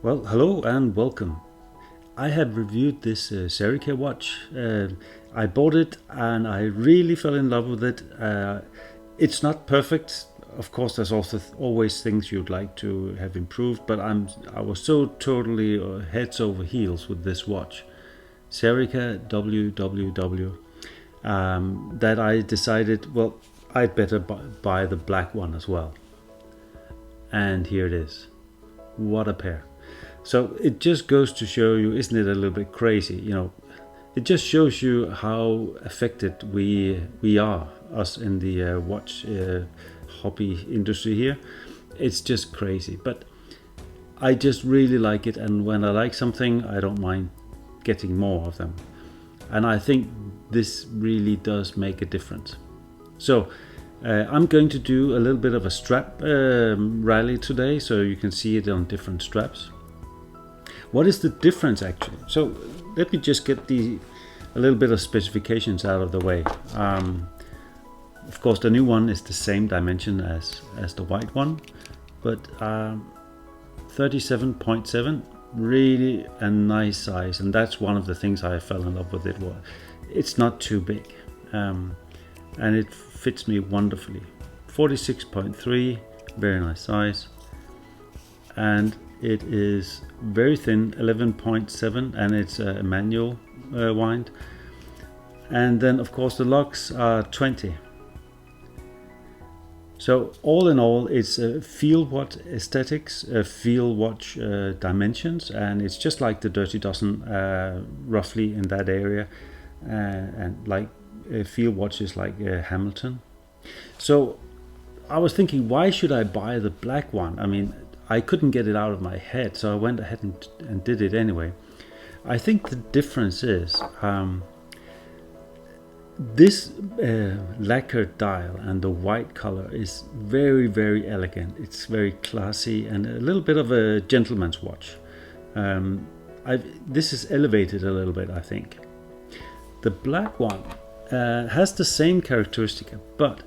Well, hello and welcome. I have reviewed this Serica watch. I bought it and I really fell in love with it. It's not perfect. Of course, there's also always things you'd like to have improved, but I was so totally heads over heels with this watch, Serica WWW, that I decided, well, I'd better buy the black one as well. And here it is. What a pair. So it just goes to show you, isn't it a little bit crazy? It just shows you how affected we are, us in the watch hobby industry here. It's just crazy, but I just really like it, and when I like something, I don't mind getting more of them. And I think this really does make a difference. So I'm going to do a little bit of a strap rally today, so you can see it on different straps. What is the difference actually? So let me just get a little bit of specifications out of the way. Of course, the new one is the same dimension as the white one, but 37.7, really a nice size, and that's one of the things I fell in love with it. It's not too big, and it fits me wonderfully. 46.3, very nice size, and it is very thin, 11.7, and it's a manual wind. And then of course the locks are 20. So all in all, it's a feel watch aesthetics, feel watch dimensions, and it's just like the Dirty Dozen, roughly in that area, and like feel watches like Hamilton. So I was thinking, why should I buy the black one? I mean, I couldn't get it out of my head, so I went ahead and did it anyway. I think the difference is this lacquered dial and the white color is very, very elegant. It's very classy and a little bit of a gentleman's watch. This is elevated a little bit, I think. The black one has the same characteristic, but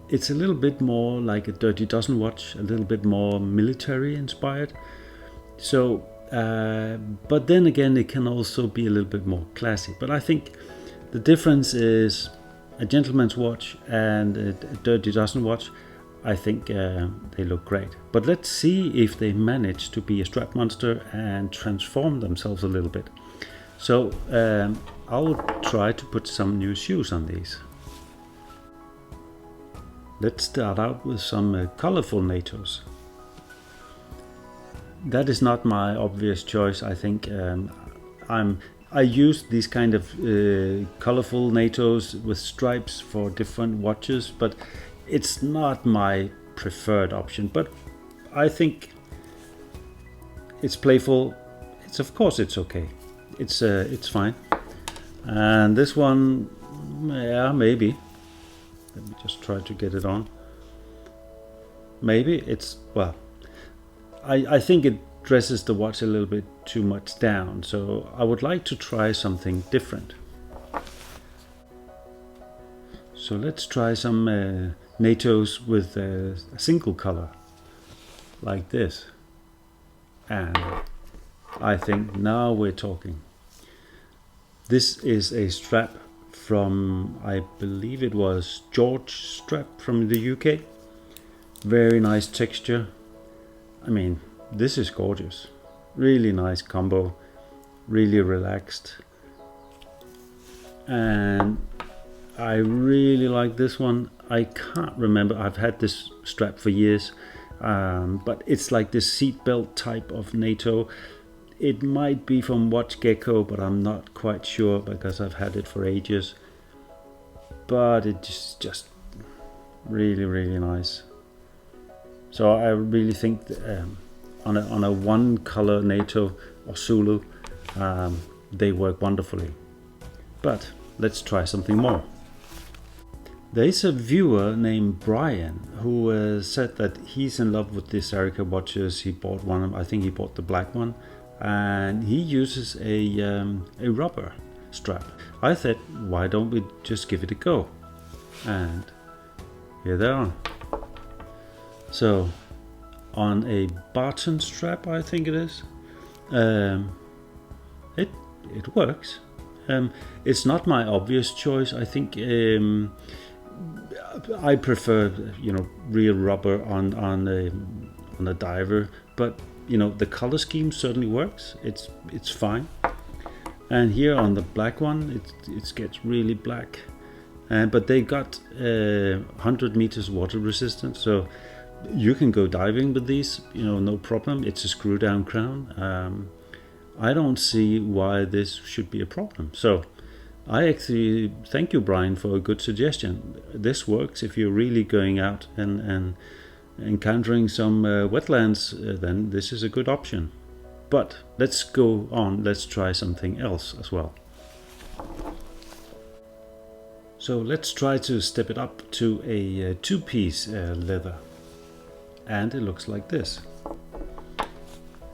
it's a little bit more like a Dirty Dozen watch, a little bit more military inspired. So, but then again, it can also be a little bit more classy. But I think the difference is a gentleman's watch and a Dirty Dozen watch. I think they look great. But let's see if they manage to be a strap monster and transform themselves a little bit. So I'll try to put some new shoes on these. Let's start out with some colorful NATOs. That is not my obvious choice. I think I use these kind of colorful NATOs with stripes for different watches, but it's not my preferred option. But I think it's playful. Of course it's okay. It's fine. And this one, yeah, maybe. Let me just try to get it on. Maybe it's, well, I think it dresses the watch a little bit too much down, so I would like to try something different. So let's try some NATOs with a single color, like this. And I think now we're talking. This is a strap from, I believe it was George strap from the UK. Very nice texture. I mean, this is gorgeous. Really nice combo. Really relaxed. And I really like this one. I can't remember. I've had this strap for years. But it's like this seatbelt type of NATO. It might be from Watch Gecko, but I'm not quite sure because I've had it for ages. But it's just really, really nice. So I really think that, on a one color NATO or Zulu, they work wonderfully. But let's try something more. There is a viewer named Brian who said that he's in love with the Serica watches. He bought one. I think he bought the black one. And he uses a rubber strap. I thought, why don't we just give it a go? And here they are. So on a Barton strap, I think it is. Um, it works. It's not my obvious choice. I think I prefer, real rubber on a diver, but the color scheme certainly works. It's fine. And here on the black one, it gets really black, but they got 100 meters water resistant, so you can go diving with these, no problem. It's a screw down crown. I don't see why this should be a problem. So I actually thank you, Brian, for a good suggestion. This works if you're really going out and encountering some wetlands, then this is a good option. But let's go on, let's try something else as well. So let's try to step it up to a two-piece leather. And it looks like this.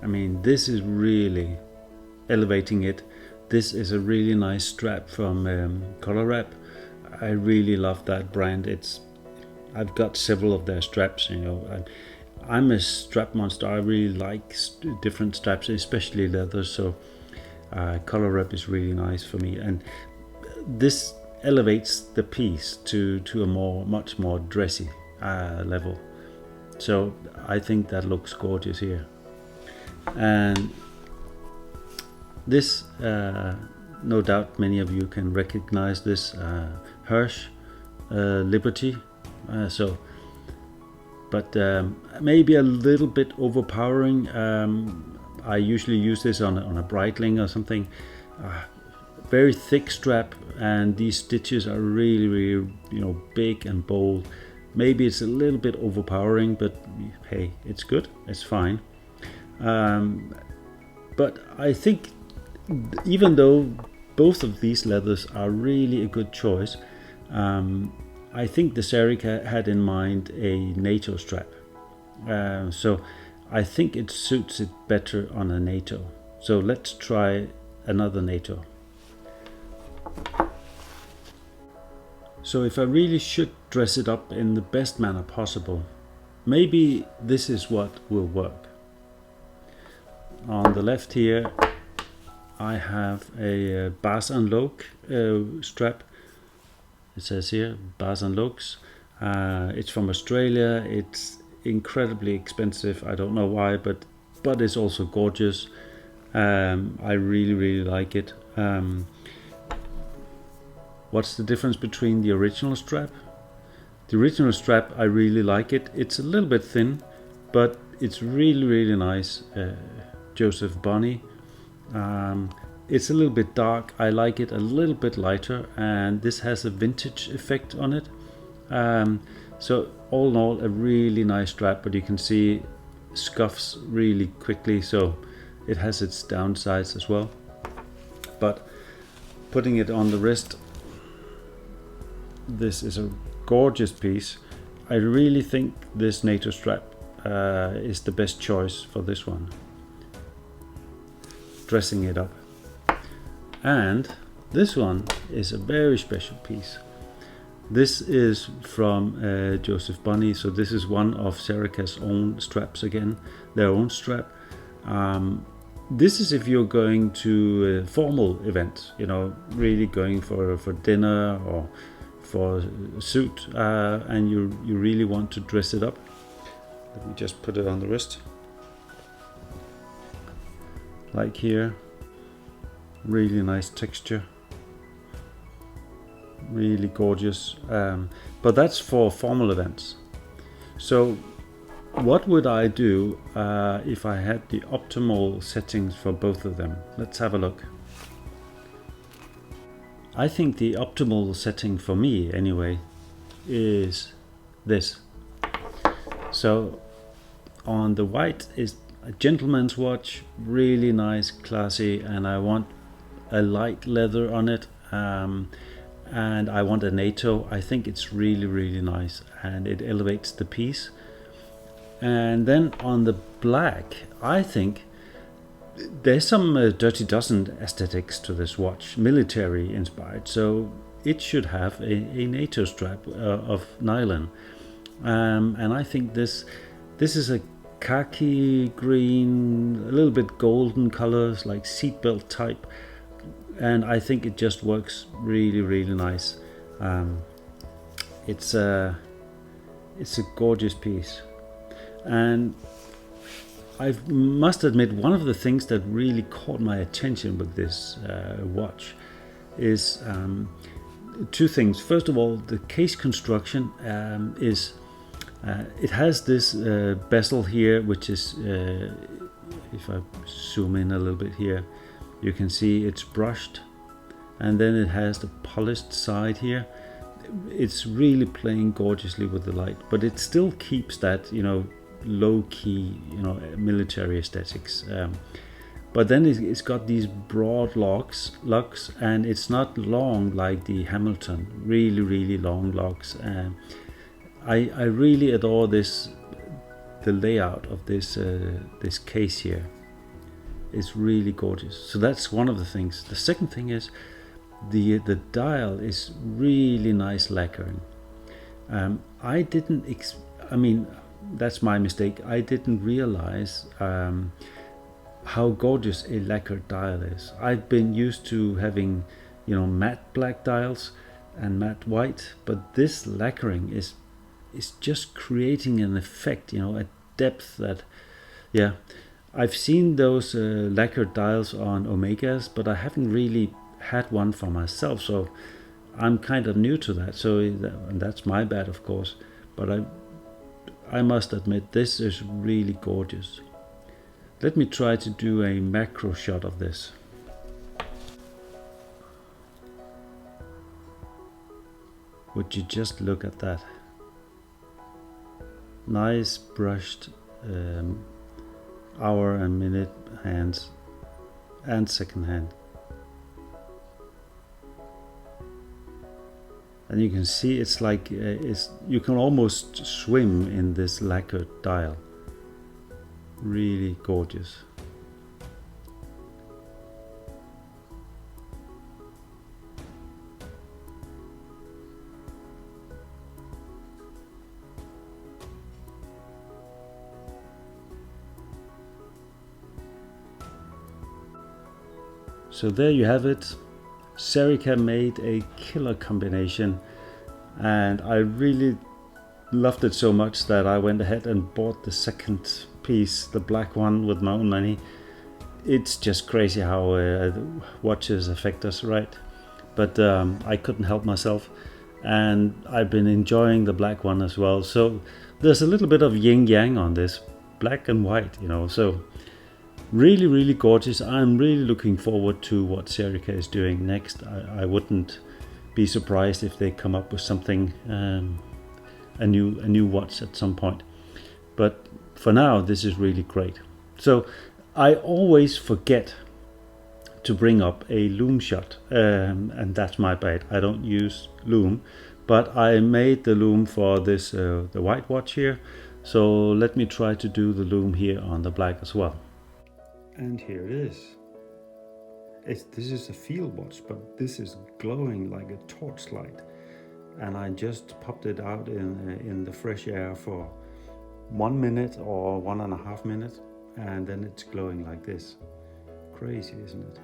I mean, this is really elevating it. This is a really nice strap from Color Wrap. I really love that brand. I've got several of their straps. I'm a strap monster. I really like different straps, especially leather. So Color Wrap is really nice for me, and this elevates the piece to a much more dressy level. So I think that looks gorgeous here. And this, no doubt many of you can recognize this Hirsch Liberty. But maybe a little bit overpowering. I usually use this on a Breitling or something. Very thick strap, and these stitches are really, really, big and bold. Maybe it's a little bit overpowering, but hey, it's good. It's fine. But I think even though both of these leathers are really a good choice, I think the Serica had in mind a NATO strap. So I think it suits it better on a NATO. So let's try another NATO. So if I really should dress it up in the best manner possible, maybe this is what will work. On the left here, I have a Bas and Loc strap. It says here, Bas and Locs. It's from Australia. It's incredibly expensive. I don't know why, but it's also gorgeous. I really, really like it. What's the difference between the original strap? The original strap, I really like it. It's a little bit thin, but it's really, really nice. Joseph Bonny. It's a little bit dark. I like it a little bit lighter, and this has a vintage effect on it. So all in all, a really nice strap, but you can see scuffs really quickly, so it has its downsides as well. But putting it on the wrist, this is a gorgeous piece. I really think this NATO strap is the best choice for this one. Dressing it up. And this one is a very special piece. This is from Joseph Bonny, so this is one of Serica's own straps again, their own strap. This is if you're going to a formal event, really going for dinner or for a suit, and you really want to dress it up. Let me just put it on the wrist. Like here, really nice texture, really gorgeous, but that's for formal events. So what would I do if I had the optimal settings for both of them? Let's have a look. I think the optimal setting for me anyway is this. So on the white is a gentleman's watch, really nice, classy, and I want a light leather on it, and I want a NATO. I think it's really, really nice, and it elevates the piece. And then on the black, I think there's some Dirty Dozen aesthetics to this watch, military inspired, so it should have a NATO strap of nylon, and I think this is a khaki green, a little bit golden colors, like seatbelt type, and I think it just works really, really nice. It's a gorgeous piece, and I must admit, one of the things that really caught my attention with this watch is two things. First of all, the case construction is it has this bezel here, which is, if I zoom in a little bit here, you can see it's brushed, and then it has the polished side here. It's really playing gorgeously with the light, but it still keeps that, low-key, military aesthetics. But then it's got these broad locks, and it's not long like the Hamilton, really, really long locks. I really adore this. The layout of this case here is really gorgeous. So that's one of the things. The second thing is the dial is really nice lacquering. I didn't. That's my mistake. I didn't realize how gorgeous a lacquered dial is. I've been used to having, matte black dials and matte white, but this lacquering is just creating an effect, a depth that, yeah. I've seen those lacquered dials on Omegas, but I haven't really had one for myself, so I'm kind of new to that. And that's my bad, of course, but I must admit, this is really gorgeous. Let me try to do a macro shot of this. Would you just look at that? Nice brushed hour and minute hands and second hand. And you can see it's like you can almost swim in this lacquered dial. Really gorgeous. So there you have it. Serica made a killer combination, and I really loved it so much that I went ahead and bought the second piece, the black one, with my own money. It's just crazy how watches affect us, right? But I couldn't help myself, and I've been enjoying the black one as well. So there's a little bit of yin yang on this, black and white, so really, really gorgeous. I'm really looking forward to what Serica is doing next. I wouldn't be surprised if they come up with something, a new watch at some point. But for now, this is really great. So I always forget to bring up a lume shot, and that's my bad. I don't use lume, but I made the lume for this the white watch here. So let me try to do the lume here on the black as well. And here it is. This is a field watch, but this is glowing like a torchlight. And I just popped it out in the fresh air for 1 minute or 1.5 minutes, and then it's glowing like this. Crazy, isn't it?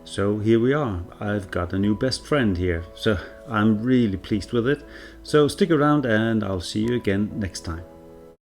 So here we are. I've got a new best friend here, so I'm really pleased with it. So stick around and I'll see you again next time.